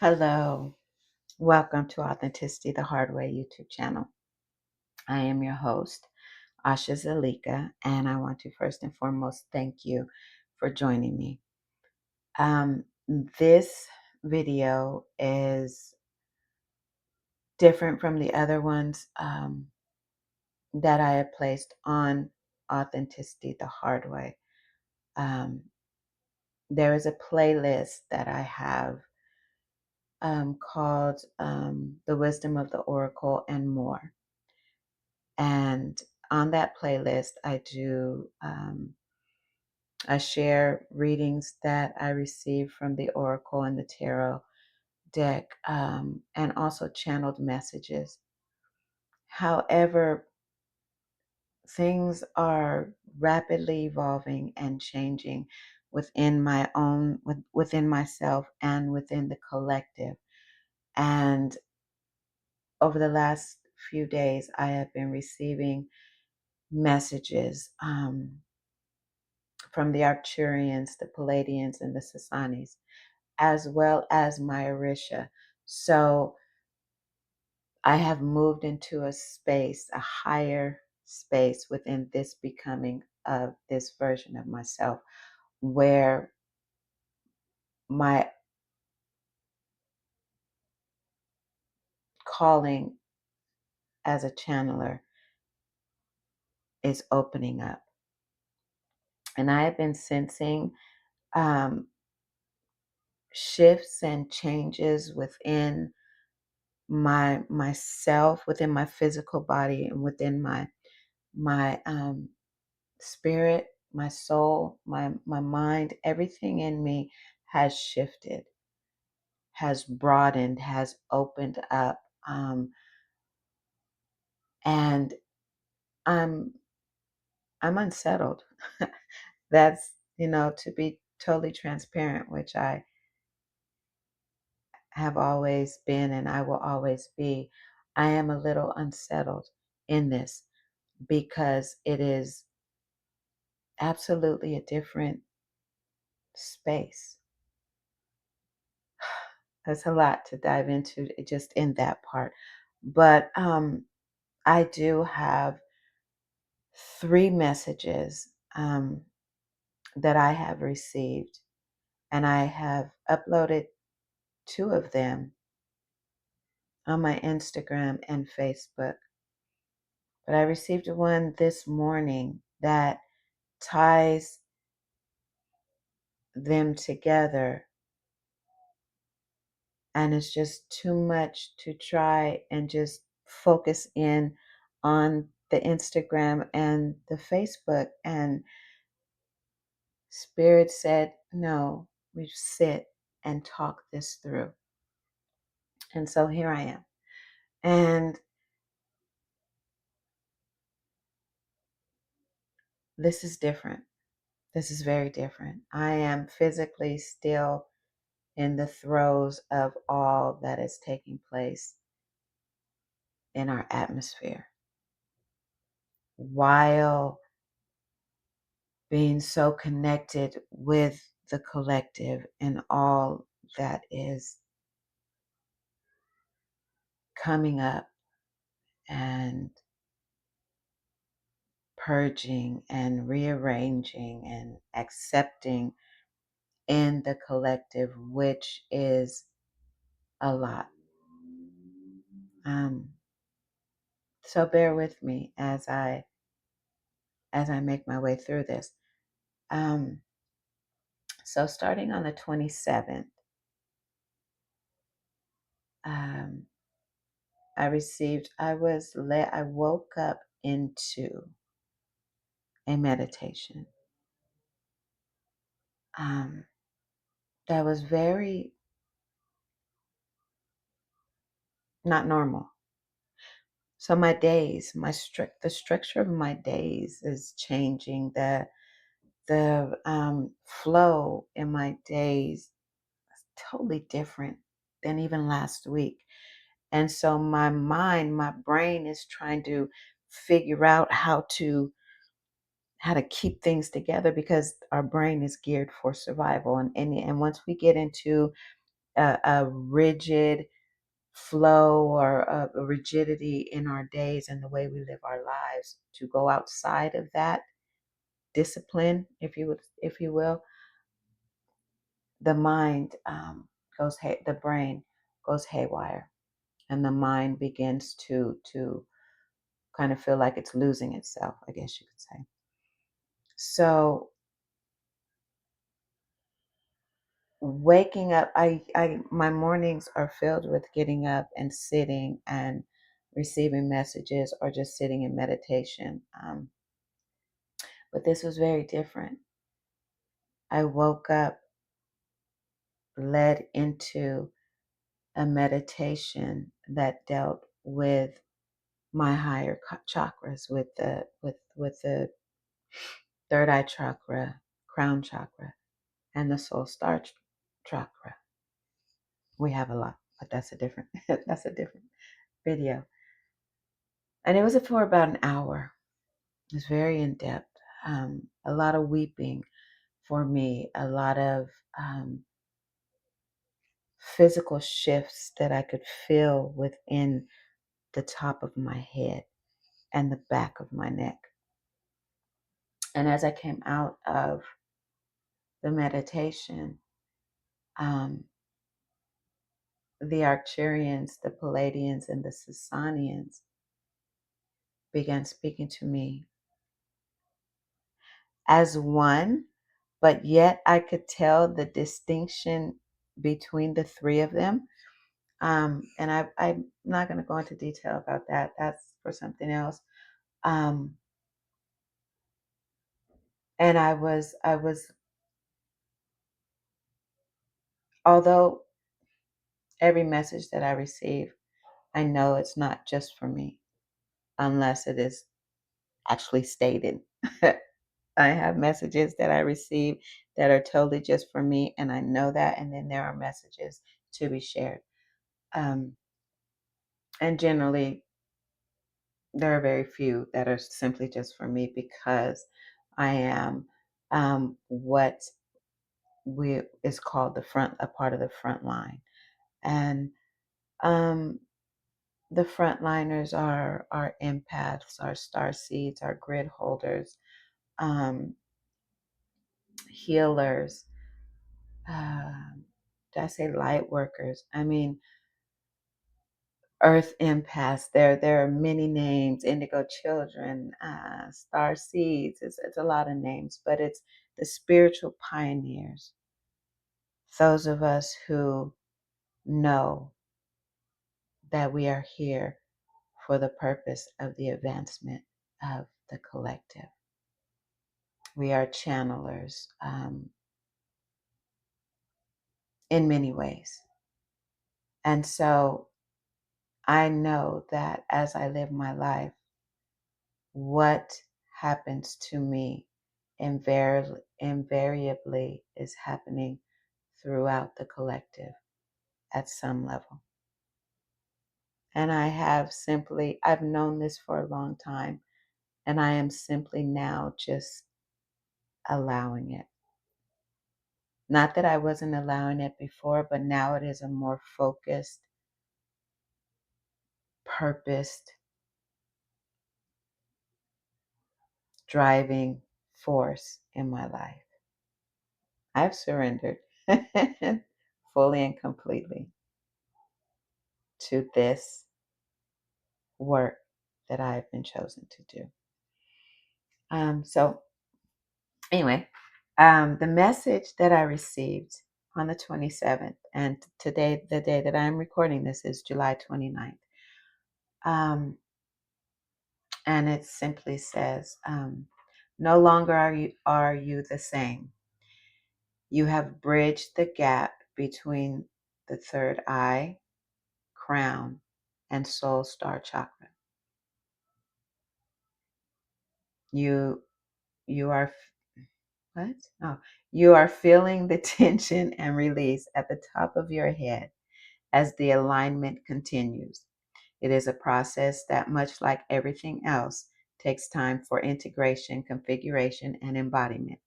Hello, welcome to Authenticity the Hard Way YouTube channel. I am your host, Asha Zalika, and I want to first and foremost thank you for joining me. This video is different from the other ones that I have placed on Authenticity the Hard Way. There is a playlist that I have called The Wisdom of the Oracle and More. And on that playlist, I share readings that I receive from the Oracle and the Tarot deck, and also channeled messages. However, things are rapidly evolving and changing within myself and within the collective. And over the last few days, I have been receiving messages from the Arcturians, the Palladians, and the Sasanis, as well as my Orisha. So I have moved into a space, a higher space within this becoming of this version of myself, where my calling as a channeler is opening up. And I have been sensing um, shifts and changes within myself, within my physical body, and within my spirit, my soul, my mind. Everything in me has shifted, has broadened, has opened up, and I'm I'm unsettled. That's, to be totally transparent, which I have always been and I will always be. I am a little unsettled in this because it is absolutely a different space. That's a lot to dive into just in that part. But I do have three messages that I have received, and I have uploaded two of them on my Instagram and Facebook. But I received one this morning that ties them together, and it's just too much to try and just focus in on the Instagram and the Facebook. And Spirit said, no, we sit and talk this through. And so here I am. And this is different. This is very different. I am physically still in the throes of all that is taking place in our atmosphere, while being so connected with the collective and all that is coming up and purging and rearranging and accepting in the collective, which is a lot. So bear with me as I make my way through this. So starting on the 27th, I woke up into a meditation that was very not normal. So my days, the structure of my days is changing. The flow in my days is totally different than even last week. And so my brain is trying to figure out how to keep things together, because our brain is geared for survival. And once we get into a rigid flow or a rigidity in our days and the way we live our lives, to go outside of that discipline, if you will, the mind the brain goes haywire, and the mind begins to kind of feel like it's losing itself, I guess you could say. So waking up, I my mornings are filled with getting up and sitting and receiving messages, or just sitting in meditation. But this was very different. I woke up led into a meditation that dealt with my higher chakras, with the third eye chakra, crown chakra, and the soul star chakra. We have a lot, but that's a different that's a different video. And it was for about an hour. It was very in depth. A lot of weeping for me, a lot of physical shifts that I could feel within the top of my head and the back of my neck. And as I came out of the meditation, um, the Arcturians, the Palladians, and the Sasanians began speaking to me as one, but yet I could tell the distinction between the three of them. And I'm not going to go into detail about that. That's for something else. Um, and I was, although every message that I receive, I know it's not just for me unless it is actually stated. I have messages that I receive that are totally just for me, and I know that. And then there are messages to be shared. Um, and generally, there are very few that are simply just for me, because I am what is called a part of the front line. And um, the frontliners are our empaths, our star seeds, our grid holders, um, healers. Did I say light workers? I mean, earth empaths. There are many names. Indigo children, star seeds. It's a lot of names, but it's the spiritual pioneers. Those of us who know that we are here for the purpose of the advancement of the collective. We are channelers in many ways. And so I know that as I live my life, what happens to me invariably is happening throughout the collective at some level. And I've known this for a long time, and I am simply now just allowing it. Not that I wasn't allowing it before, but now it is a more focused, purposed, driving force in my life. I've surrendered fully and completely to this work that I've been chosen to do. So anyway, the message that I received on the 27th, and today, the day that I'm recording this, is July 29th. And it simply says, no longer are you the same. You have bridged the gap between the third eye, crown, and soul star chakra. You you are what? Oh, you are feeling the tension and release at the top of your head as the alignment continues. It is a process that, much like everything else, takes time for integration, configuration, and embodiment.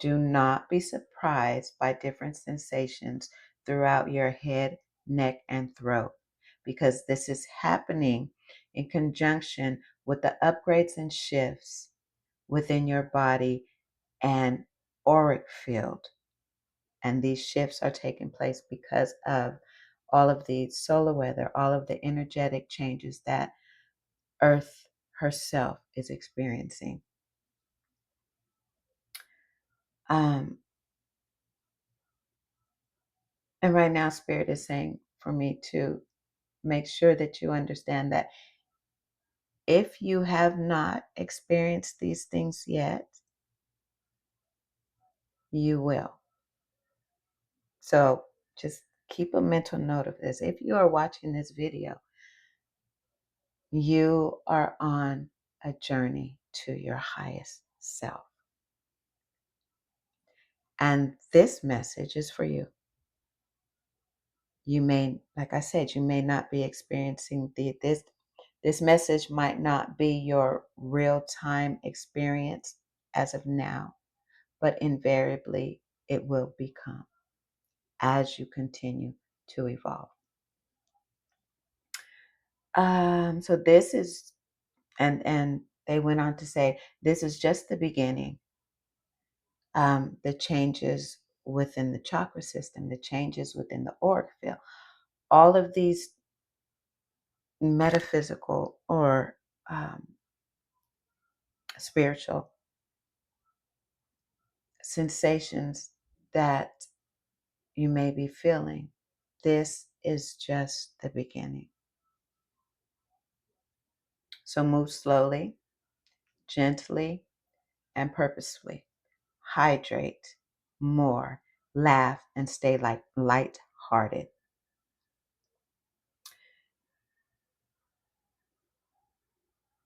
Do not be surprised by different sensations throughout your head, neck, and throat, because this is happening in conjunction with the upgrades and shifts within your body and auric field. And these shifts are taking place because of all of the solar weather, all of the energetic changes that Earth herself is experiencing. Um, and right now, Spirit is saying for me to make sure that you understand that if you have not experienced these things yet, you will. So just keep a mental note of this. If you are watching this video, you are on a journey to your highest self. And this message is for you. You may, like I said, you may not be experiencing this message might not be your real-time experience as of now, but invariably it will become as you continue to evolve. So this is, and they went on to say, this is just the beginning. The changes within the chakra system, the changes within the auric field, all of these metaphysical or spiritual sensations that you may be feeling. This is just the beginning. So move slowly, gently, and purposefully. Hydrate more, laugh, and stay light-hearted.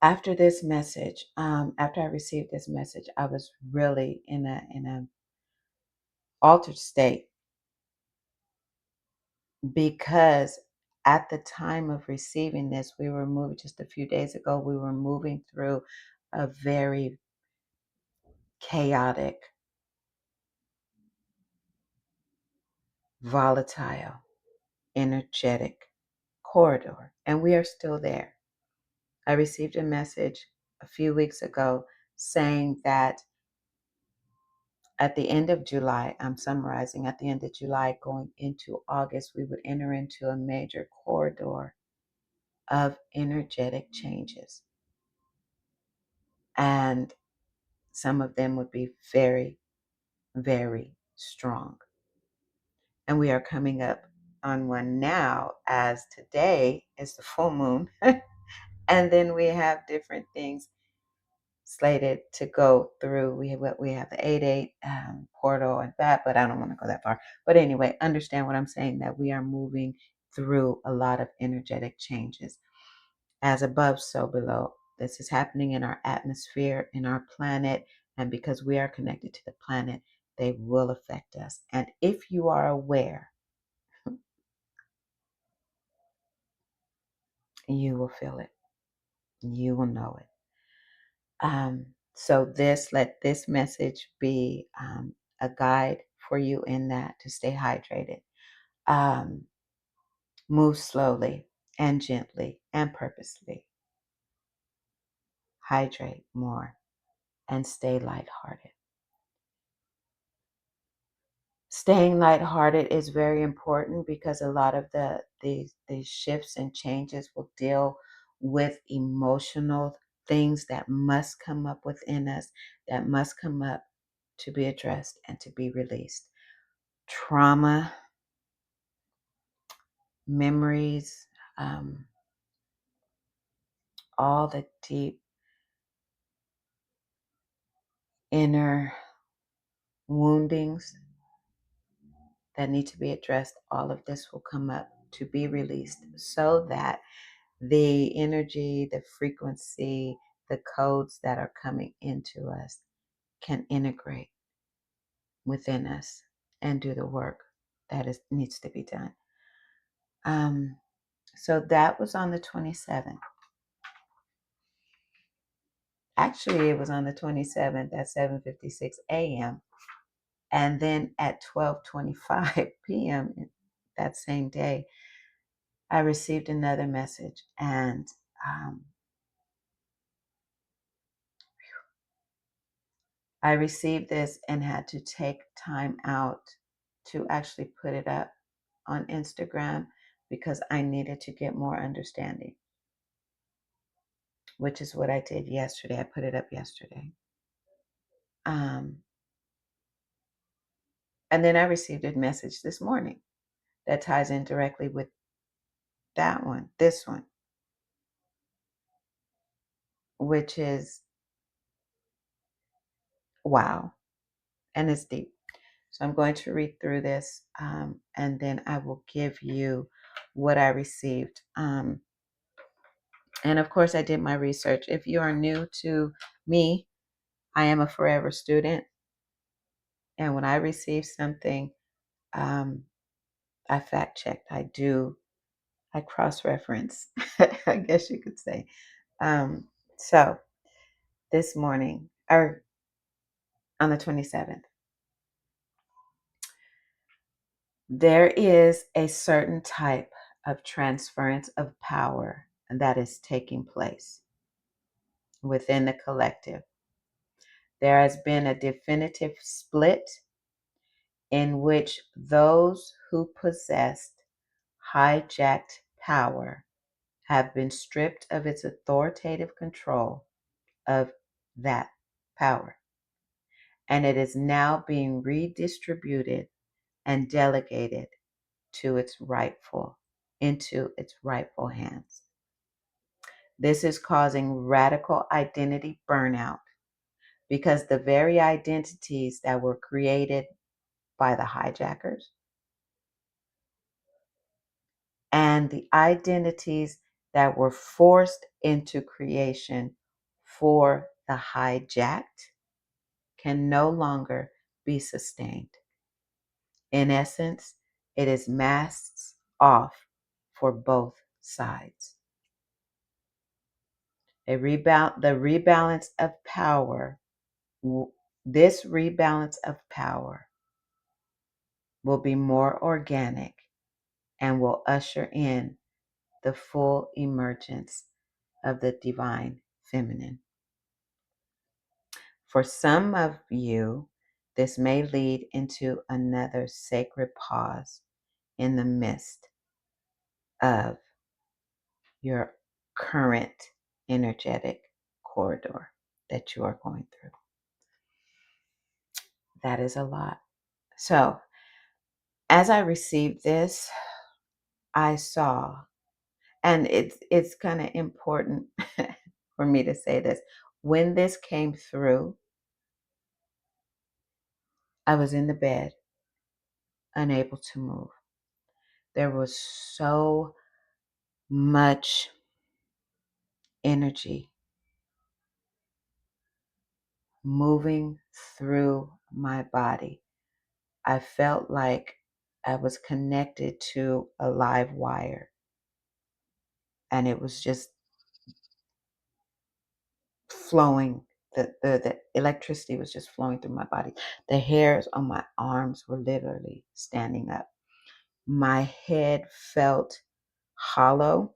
After this message, after I received this message, I was really in a altered state, because at the time of receiving this, we were moving just a few days ago, we were moving through a very chaotic, volatile, energetic corridor, and we are still there. I received a message a few weeks ago saying that at the end of July, I'm summarizing, at the end of July going into August, we would enter into a major corridor of energetic changes. And some of them would be very, very strong. And we are coming up on one now, as today is the full moon. And then we have different things slated to go through. We have the 8-8 portal and that, but I don't want to go that far. But anyway, understand what I'm saying, that we are moving through a lot of energetic changes. As above, so below. This is happening in our atmosphere, in our planet, and because we are connected to the planet, they will affect us. And if you are aware, you will feel it. You will know it. So let this message be a guide for you in that, to stay hydrated. Um, Move slowly and gently and purposely. Hydrate more and stay lighthearted. Staying lighthearted is very important, because a lot of these shifts and changes will deal with emotional things that must come up within us, that must come up to be addressed and to be released. Trauma, memories, all the deep inner woundings that need to be addressed, all of this will come up to be released, so that the energy, the frequency, the codes that are coming into us can integrate within us and do the work that needs to be done. So that was on the 27th. Actually, it was on the 27th at 7:56 a.m. And then at 12:25 p.m., that same day, I received another message, and I received this and had to take time out to actually put it up on Instagram because I needed to get more understanding, which is what I did yesterday. I put it up yesterday. And then I received a message this morning that ties in directly with that one, this one, which is wow. And it's deep. So I'm going to read through this, and then I will give you what I received. And of course, I did my research. If you are new to me, I am a forever student. And when I receive something, I fact checked. I cross reference, I guess you could say. So this morning, or on the 27th, there is a certain type of transference of power that is taking place within the collective. There has been a definitive split in which those who possessed hijacked power have been stripped of its authoritative control of that power. And it is now being redistributed and delegated into its rightful hands. This is causing radical identity burnout because the very identities that were created by the hijackers and the identities that were forced into creation for the hijacked can no longer be sustained. In essence, it is masks off for both sides. The rebalance of power, this rebalance of power will be more organic and will usher in the full emergence of the divine feminine. For some of you, this may lead into another sacred pause in the midst of your current energetic corridor that you are going through. That is a lot. So, as I received this, I saw, and it's kind of important for me to say this. When this came through, I was in the bed, unable to move. There was so much energy moving through my body. I felt like I was connected to a live wire, and it was just flowing. The electricity was just flowing through my body. The hairs on my arms were literally standing up. My head felt hollow,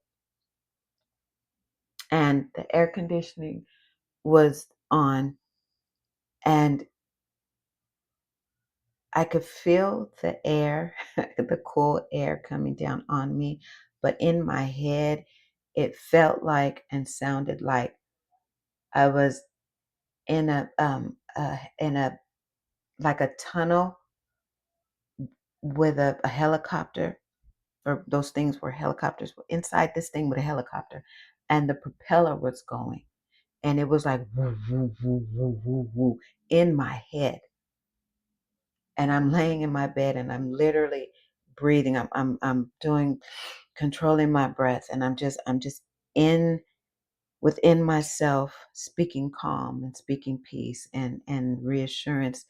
and the air conditioning was on, and I could feel the air, the cool air coming down on me, but in my head, it felt like and sounded like I was in a like a tunnel with a helicopter, or those things were helicopters inside this thing with a helicopter, and the propeller was going, and it was like woo, woo, woo, woo, woo, woo, in my head. And I'm laying in my bed, and I'm literally breathing. I'm doing controlling my breath, and I'm just in within myself, speaking calm and speaking peace and reassurance.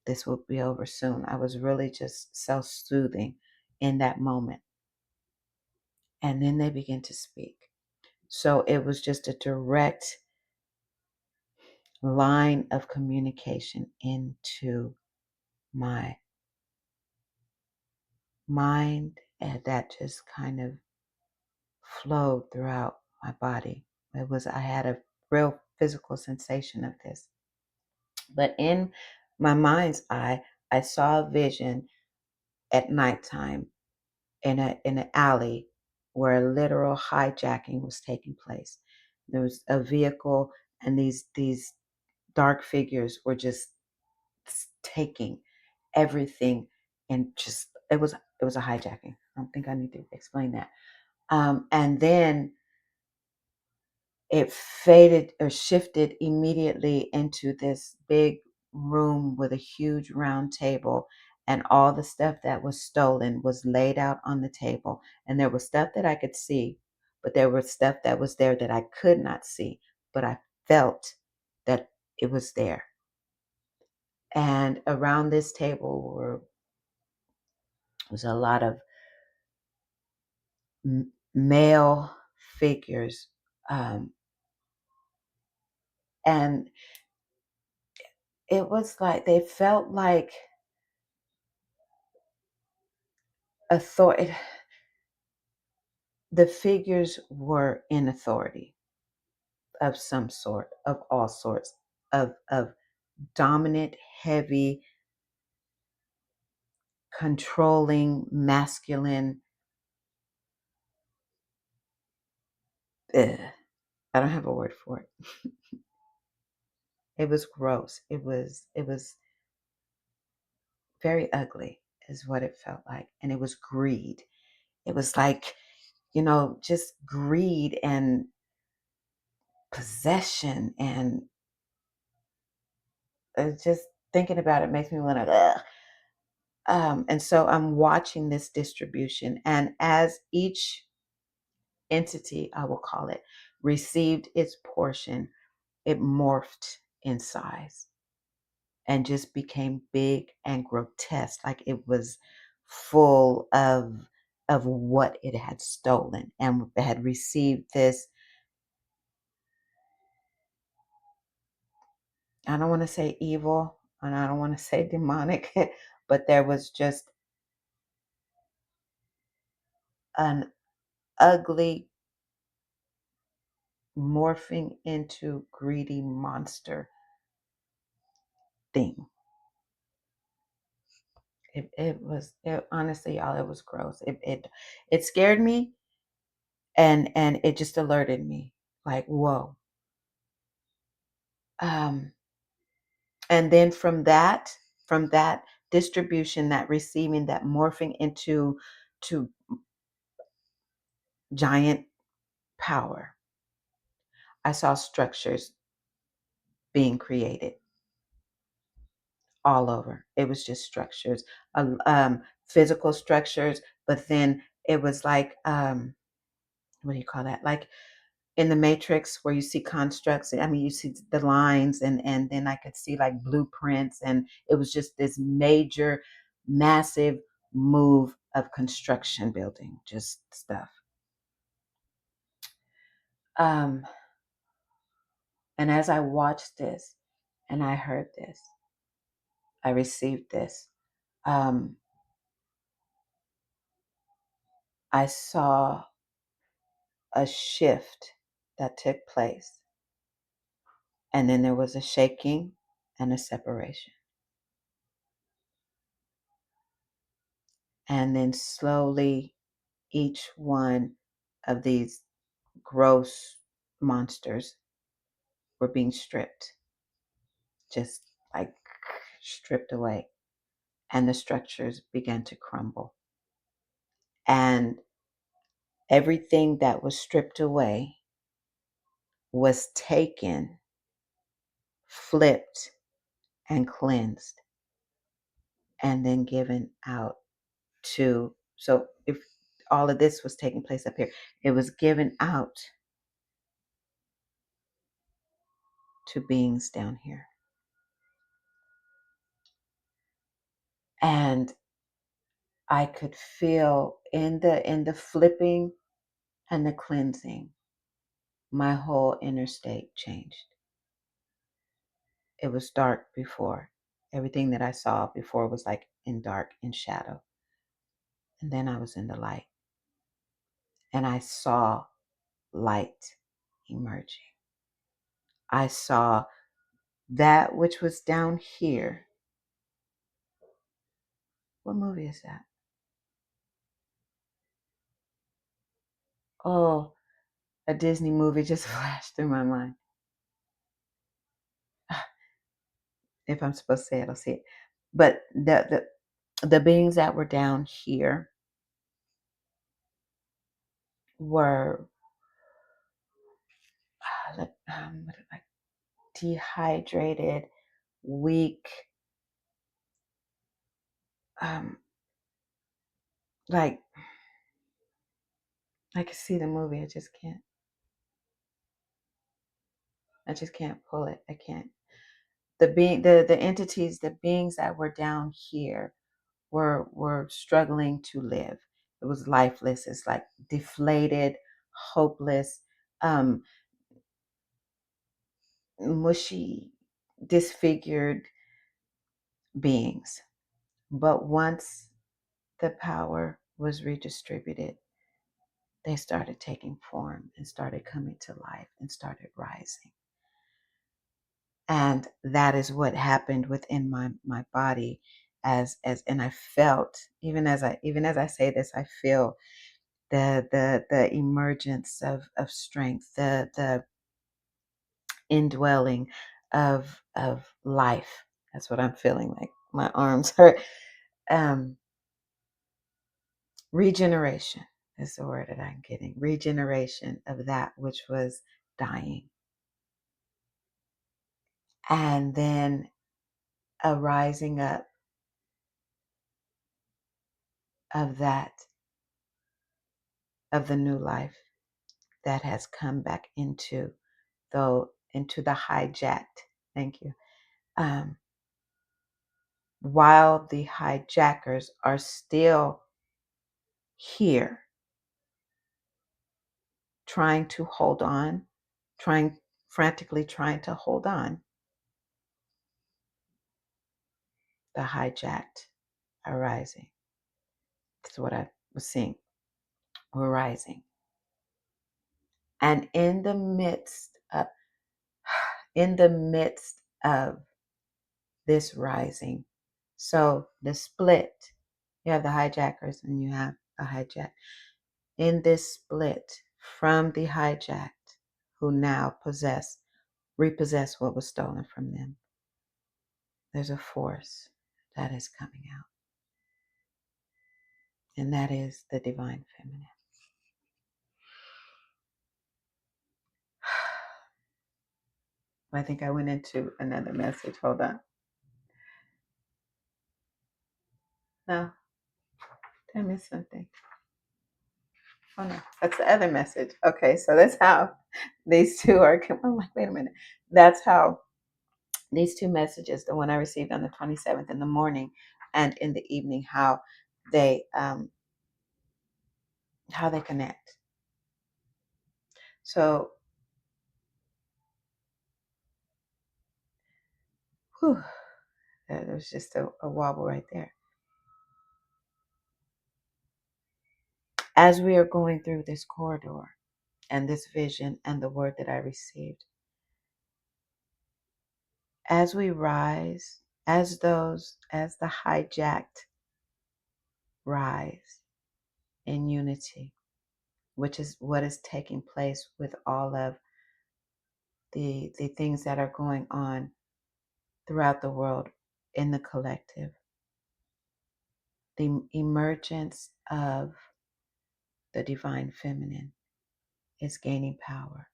This will be over soon. I was really just self-soothing in that moment. And then they begin to speak. So it was just a direct line of communication into my mind, and that just kind of flowed throughout my body. I had a real physical sensation of this. But in my mind's eye, I saw a vision at nighttime in an alley where a literal hijacking was taking place. There was a vehicle, and these dark figures were just taking everything, and just it was a hijacking. I don't think I need to explain that. And then it faded or shifted immediately into this big room with a huge round table, and all the stuff that was stolen was laid out on the table, and there was stuff that I could see, but there was stuff that was there that I could not see, but I felt that it was there. And around this table was a lot of male figures, um, and it was like they felt like authority. The figures were in authority of some sort, of all sorts, of dominant, heavy, controlling, masculine. Ugh, I don't have a word for it. It was gross. It was very ugly, is what it felt like, and it was greed. It was like, just greed and possession, and just thinking about it makes me want to. And so I'm watching this distribution, and as each entity, I will call it, received its portion, it morphed in size and just became big and grotesque, like it was full of what it had stolen, and had received this. I don't want to say evil, and I don't want to say demonic, but there was just an ugly morphing into greedy monster thing. Honestly, y'all, it was gross. It scared me, and it just alerted me, like, whoa. Um, and then from that distribution, that receiving, that morphing into to giant power, I saw structures being created all over. It was just structures, physical structures, but then it was like, what do you call that? Like in the Matrix, where you see constructs. I mean, you see the lines, and then I could see like blueprints, and it was just this major, massive move of construction building, just stuff. Um, and as I watched this, and I heard this, I received this. Um, I saw a shift that took place, and then there was a shaking and a separation, and then slowly each one of these gross monsters were being stripped, just like stripped away, and the structures began to crumble, and everything that was stripped away was taken, flipped, and cleansed, and then given out to. So if all of this was taking place up here, it was given out to beings down here. And I could feel in the flipping and the cleansing, my whole inner state changed. It was dark before. Everything that I saw before was like in dark, in shadow. And then I was in the light. And I saw light emerging. I saw that which was down here. What movie is that? Oh, a Disney movie just flashed through my mind. If I'm supposed to say it, I'll say it. But the beings that were down here were like dehydrated, weak, um, like I can see the movie. I just can't pull it. I can't. The entities, the beings that were down here were struggling to live. It was lifeless. It's like deflated, hopeless, um, mushy, disfigured beings. But once the power was redistributed, they started taking form and started coming to life and started rising. And that is what happened within my body and I felt, even as I say this, I feel the emergence of strength, the indwelling of life. That's what I'm feeling like. My arms hurt. Um, Regeneration is the word that I'm getting. Regeneration of that which was dying. And then a rising up of the new life that has come back into the hijacked. Thank you. While the hijackers are still here, trying to hold on, frantically trying to hold on, the hijacked are rising. That's what I was seeing. We're rising. And in the midst of this rising, so the split, you have the hijackers and you have a hijack. In this split from the hijacked, who now repossess what was stolen from them, there's a force that is coming out. And that is the divine feminine. I think I went into another message. Hold on. No, did I miss something? Oh no, that's the other message. Okay, so that's how these two are. I'm like, wait a minute. That's how these two messages, the one I received on the 27th in the morning and in the evening, how they connect. So, there's just a wobble right there. As we are going through this corridor and this vision and the word that I received, as we rise, as the hijacked rise in unity, which is what is taking place with all of the things that are going on throughout the world in the collective. The emergence of the divine feminine is gaining power.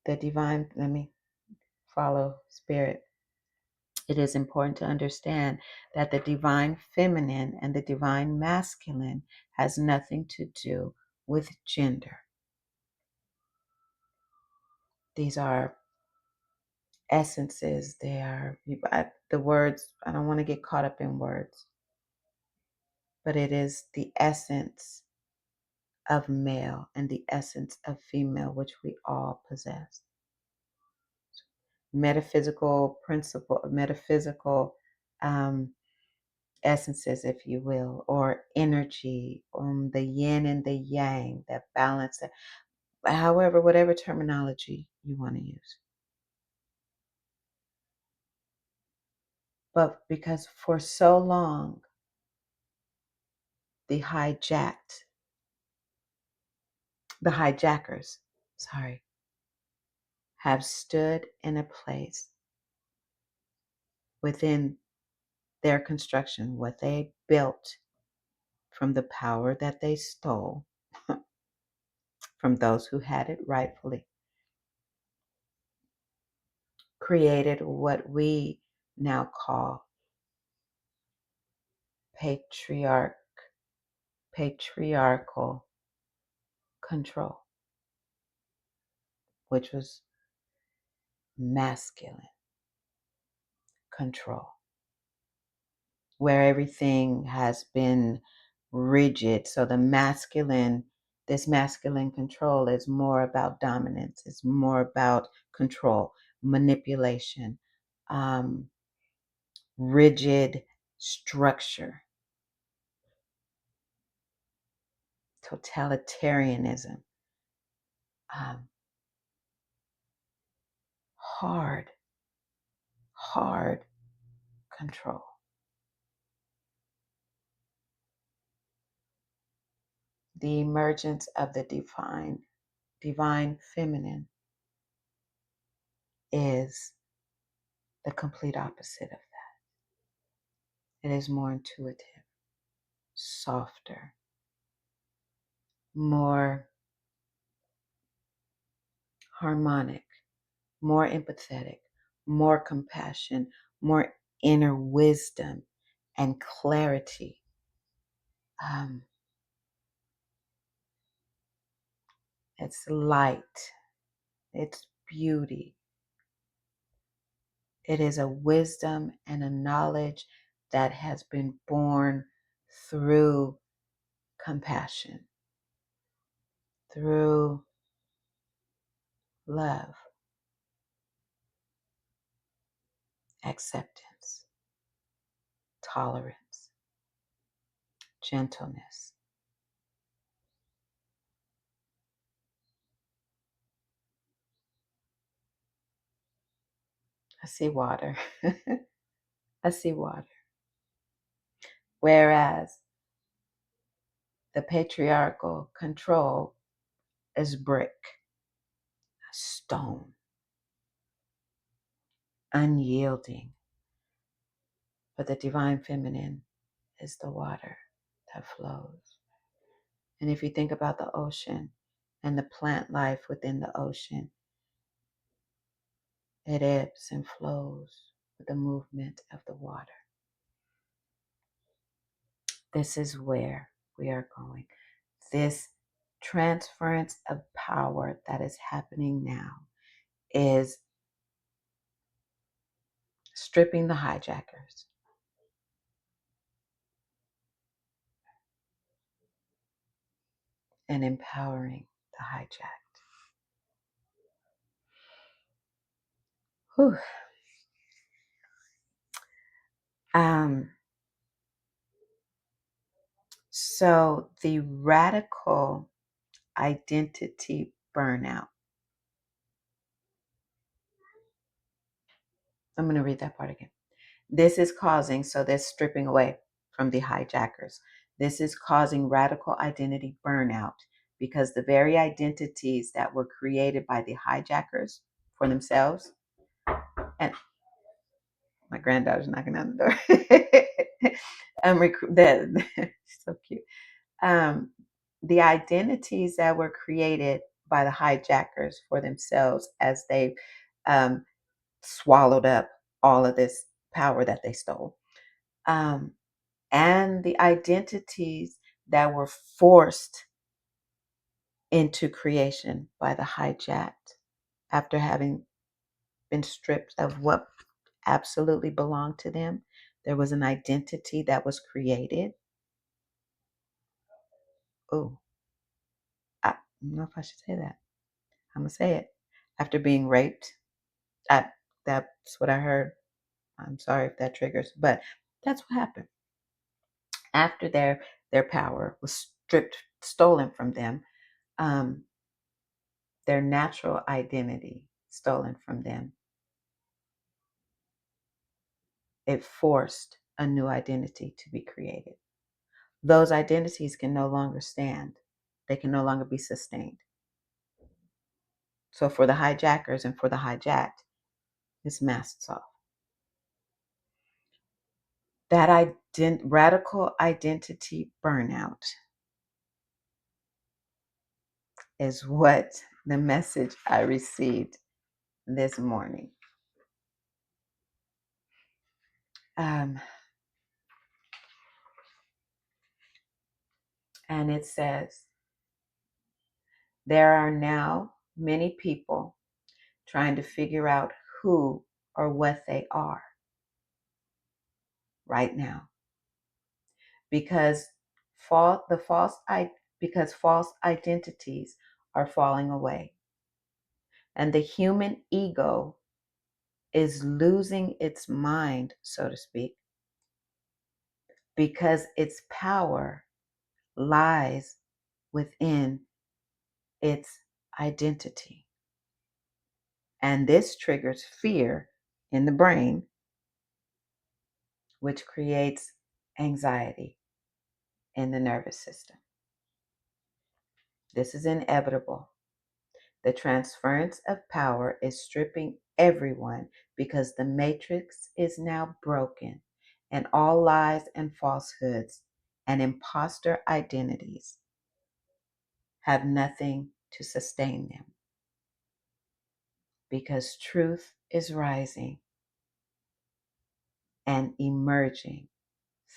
Let me follow spirit. It is important to understand that the divine feminine and the divine masculine has nothing to do with gender. These are essences. They are the words. I don't want to get caught up in words, but it is the essence of male and the essence of female, which we all possess. Metaphysical principle, metaphysical essences, if you will, or energy, the yin and the yang, that balance, however, whatever terminology you want to use. But because for so long, the hijacked, the hijackers, sorry, have stood in a place within their construction, what they built from the power that they stole from those who had it rightfully, created what we now call patriarchal control, which was masculine control, where everything has been rigid. So this masculine control is more about dominance, it's more about control, manipulation, rigid structure, totalitarianism, um, hard, hard control. The emergence of the divine feminine is the complete opposite of that. It is more intuitive, softer, more harmonic, more empathetic, more compassion, more inner wisdom and clarity. Um, it's light, it's beauty. It is a wisdom and a knowledge that has been born through compassion, through love, acceptance, tolerance, gentleness. I see water. I see water. Whereas the patriarchal control is brick, stone, unyielding. But the divine feminine is the water that flows. And if you think about the ocean and the plant life within the ocean, it ebbs and flows with the movement of the water. This is where we are going. This transference of power that is happening now is stripping the hijackers and empowering the hijacked. Whew. So the radical identity burnout. I'm going to read that part again. This is causing, so they're stripping away from the hijackers. This is causing radical identity burnout because the very identities that were created by the hijackers for themselves, and my granddaughter's knocking on the door. So cute. The identities that were created by the hijackers for themselves as they um, swallowed up all of this power that they stole. And the identities that were forced into creation by the hijacked after having been stripped of what absolutely belonged to them. There was an identity that was created. Oh, I don't know if I should say that. I'm going to say it. After being raped, that's what I heard. I'm sorry if that triggers, but that's what happened. after their power was stolen from them, um, their natural identity stolen from them, it forced a new identity to be created. Those identities can no longer stand. They can no longer be sustained. So for the hijackers and for the hijacked, it's masks off. That radical identity burnout is what the message I received this morning. And it says, there are now many people trying to figure out who or what they are right now because false identities are falling away, and the human ego is losing its mind, so to speak, because its power lies within its identity. And this triggers fear in the brain, which creates anxiety in the nervous system. This is inevitable. The transference of power is stripping everyone because the matrix is now broken, and all lies and falsehoods and imposter identities have nothing to sustain them, because truth is rising and emerging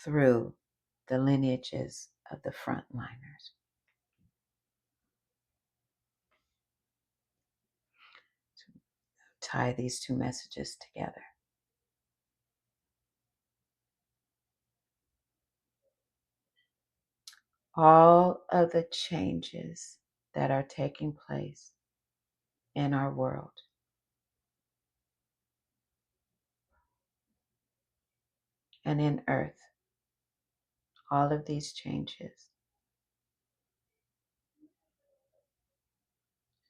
through the lineages of the frontliners. Tie these two messages together. All of the changes that are taking place in our world and in earth, all of these changes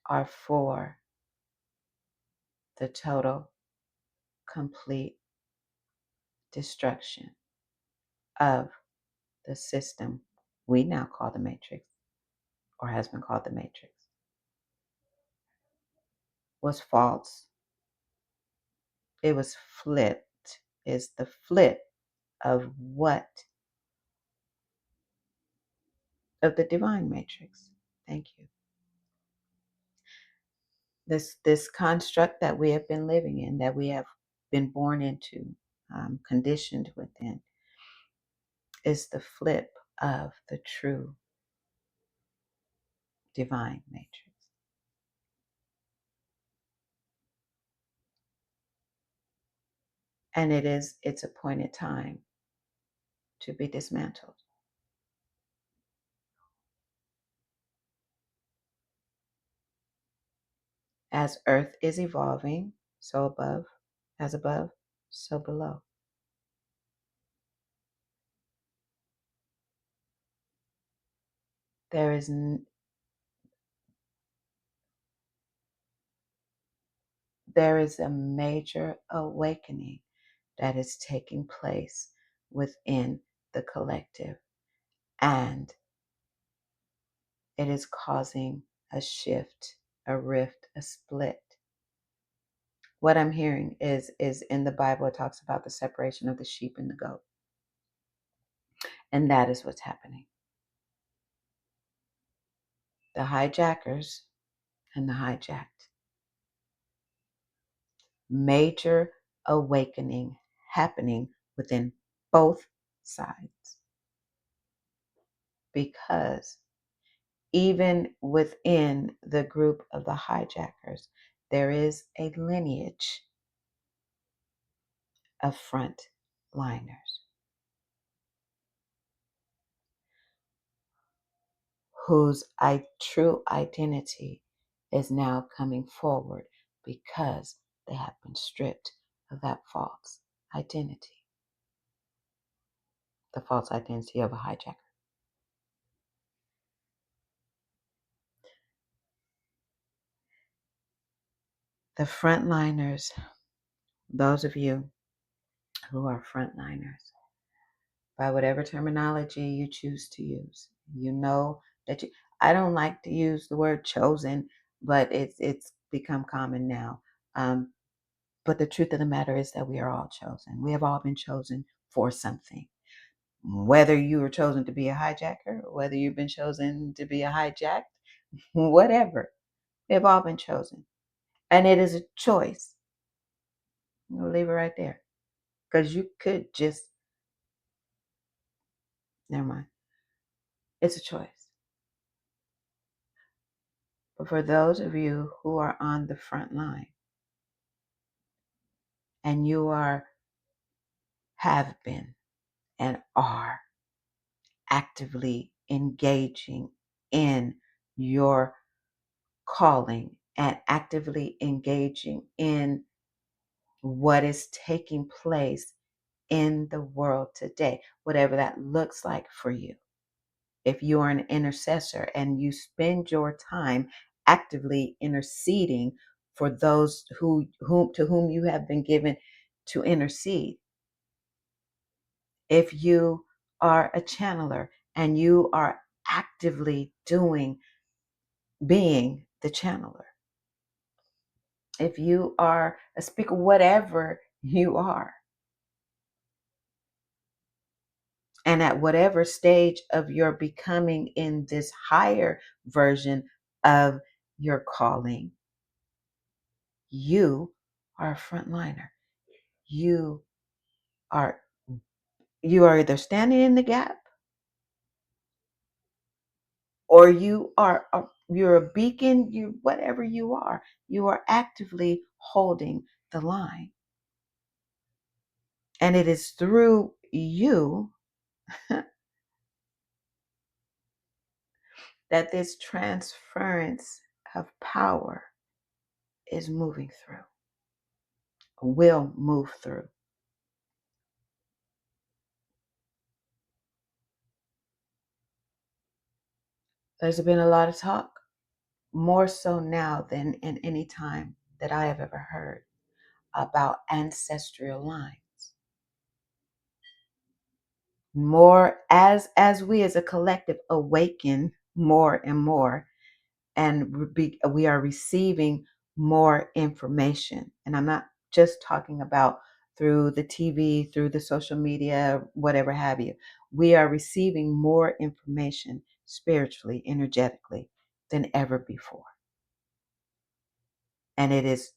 are for the total, complete destruction of the system we now call the Matrix, or has been called the Matrix. Was false. It was flipped. Is the flip of what? Of the divine matrix. Thank you. This construct that we have been living in, that we have been born into, conditioned within, is the flip of the true divine matrix. And it's appointed time to be dismantled. As earth is evolving, so above, so below. There is a major awakening that is taking place within the collective, and it is causing a shift, a rift, a split. What I'm hearing is in the Bible, it talks about the separation of the sheep and the goat. And that is what's happening. The hijackers and the hijacked. Major awakening happening within both sides. Because even within the group of the hijackers, there is a lineage of frontliners whose true identity is now coming forward because they have been stripped of that false identity. the false identity of a hijacker. The frontliners, those of you who are frontliners, by whatever terminology you choose to use, you know that you, I don't like to use the word chosen, but it's become common now. But the truth of the matter is that we are all chosen. We have all been chosen for something. Whether you were chosen to be a hijacker, whether you've been chosen to be a hijacked, whatever, they've all been chosen. And it is a choice. We'll leave it right there. Because you could just, never mind. It's a choice. But for those of you who are on the front line and you have been and are actively engaging in your calling and actively engaging in what is taking place in the world today, whatever that looks like for you. If you are an intercessor and you spend your time actively interceding for those to whom you have been given to intercede, if you are a channeler and you are actively being the channeler, if you are a speaker, whatever you are, and at whatever stage of your becoming in this higher version of your calling, you are a frontliner. You are either standing in the gap, or you're a beacon. Whatever you are actively holding the line, and it is through you that this transference of power is moving through, will move through. There's been a lot of talk, more so now than in any time that I have ever heard, about ancestral lines. More as we as a collective awaken more and more, and we are receiving more information. And I'm not just talking about through the TV, through the social media, whatever have you. We are receiving more information spiritually, energetically than ever before. And it is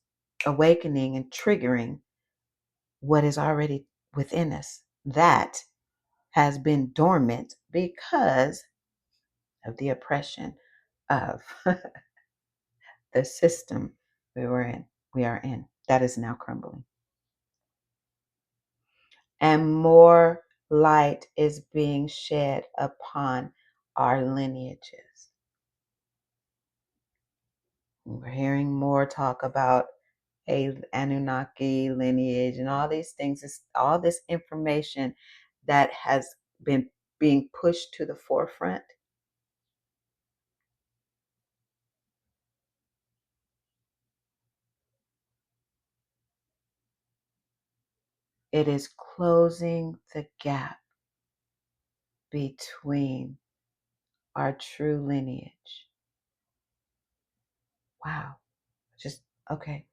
awakening and triggering what is already within us that has been dormant because of the oppression of the system we are in, that is now crumbling. And more light is being shed upon our lineages. We're hearing more talk about a Anunnaki lineage and all these things, all this information that has been being pushed to the forefront. It is closing the gap between our true lineage. Wow. Just okay.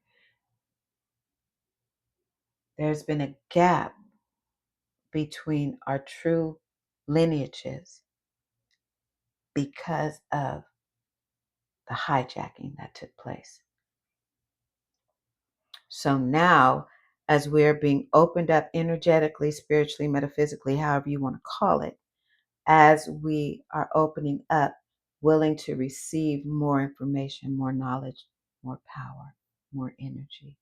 There's been a gap between our true lineages because of the hijacking that took place. So now, as we're being opened up energetically, spiritually, metaphysically, however you want to call it, as we are opening up, willing to receive more information, more knowledge, more power, more energy,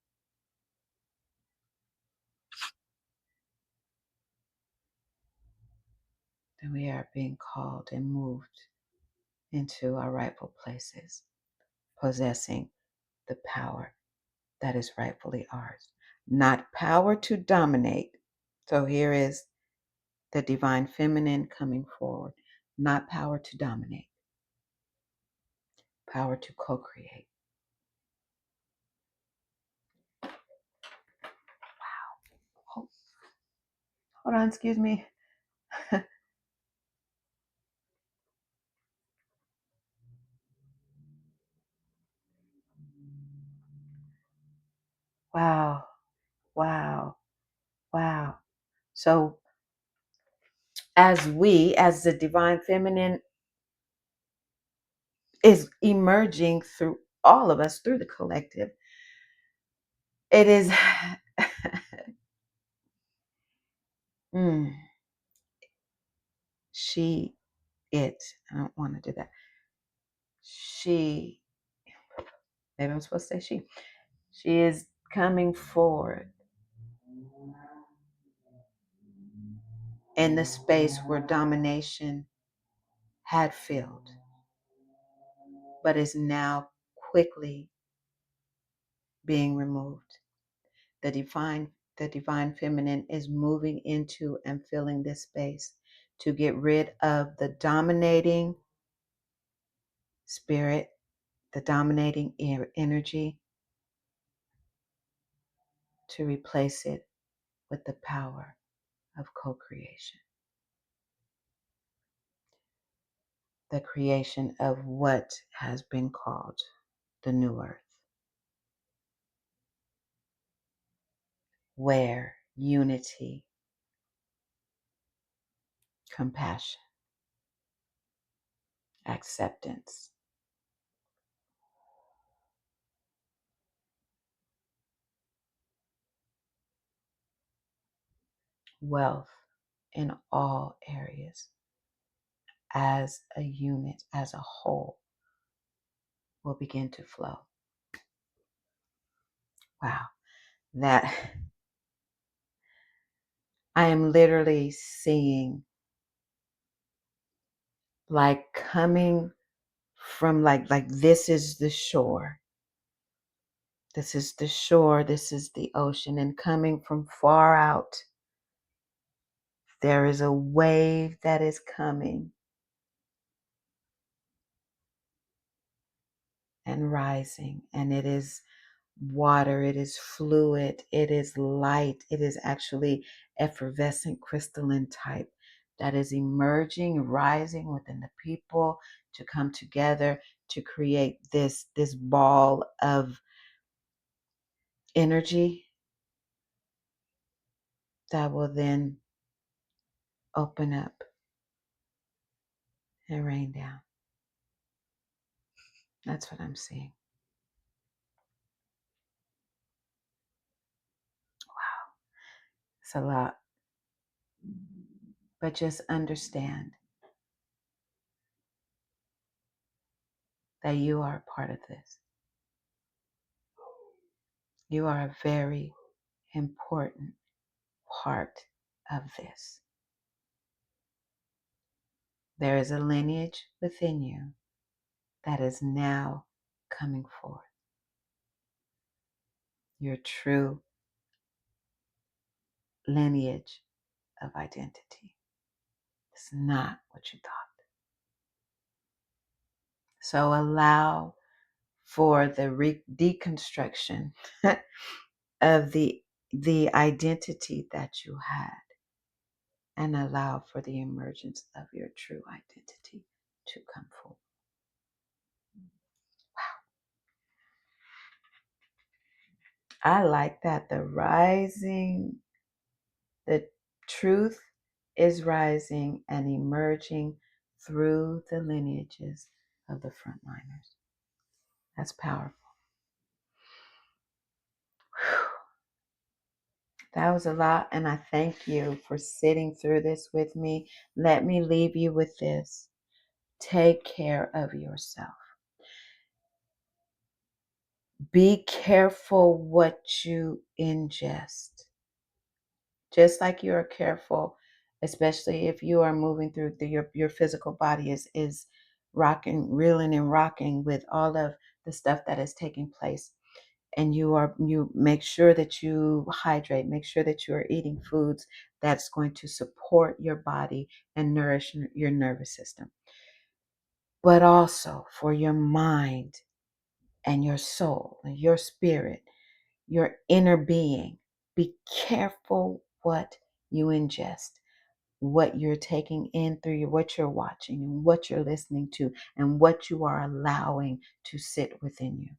then we are being called and moved into our rightful places, possessing the power that is rightfully ours. Not power to dominate. So here is the divine feminine coming forward, not power to dominate, power to co-create. Wow. Hold on, excuse me. Wow, wow, wow. So as the divine feminine is emerging through all of us, through the collective, it is, mm, I don't want to do that. Maybe I'm supposed to say she is coming forward in the space where domination had filled, but is now quickly being removed. The divine feminine is moving into and filling this space to get rid of the dominating spirit, the dominating energy, to replace it with the power of co-creation, the creation of what has been called the new earth, where unity, compassion, acceptance, wealth in all areas as a unit, as a whole, will begin to flow. Wow, that I am literally seeing, like, coming from like this is the shore. This is the shore, this is the ocean, and coming from far out, there is a wave that is coming and rising, and it is water, it is fluid, it is light, it is actually effervescent crystalline type that is emerging, rising within the people to come together to create this ball of energy that will then open up and rain down. That's what I'm seeing. Wow, it's a lot. But just understand that you are a part of this. You are a very important part of this. There is a lineage within you that is now coming forth. Your true lineage of identity. It's not what you thought. So allow for the deconstruction of the identity that you had, and allow for the emergence of your true identity to come forward. I like that. The truth is rising and emerging through the lineages of the frontliners. That's powerful. Whew. That was a lot, and I thank you for sitting through this with me. Let me leave you with this. Take care of yourself. Be careful what you ingest. Just like you are careful, especially if you are moving through your physical body is rocking, reeling and rocking with all of the stuff that is taking place. and you make sure that you hydrate, make sure that you are eating foods that's going to support your body and nourish your nervous system. But also for your mind and your soul, and your spirit, your inner being. Be careful what you ingest, what you're taking in through what you're watching and what you're listening to and what you are allowing to sit within you.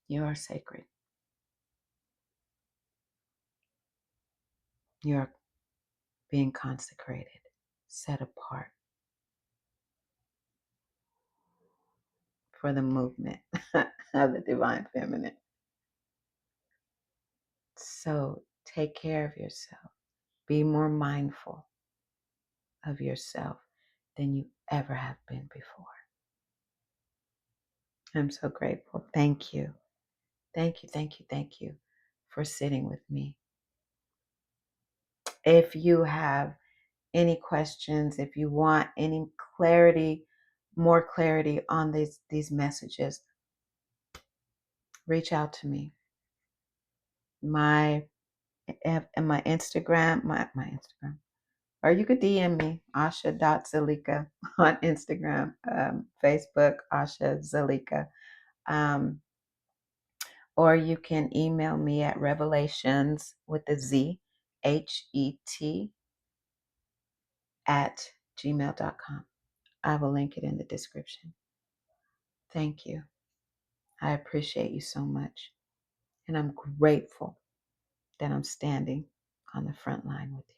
You are sacred. You're being consecrated, set apart for the movement of the divine feminine. So take care of yourself. Be more mindful of yourself than you ever have been before. I'm so grateful. Thank you. Thank you, thank you, thank you for sitting with me. If you have any questions, if you want any clarity, more clarity on these messages, reach out to me. My Instagram, my Instagram, or you could DM me, Asha.Zalika on Instagram, Facebook, Asha Zalika. Or you can email me at revelations with a Z, HET at gmail.com. I will link it in the description. Thank you. I appreciate you so much. And I'm grateful that I'm standing on the front line with you.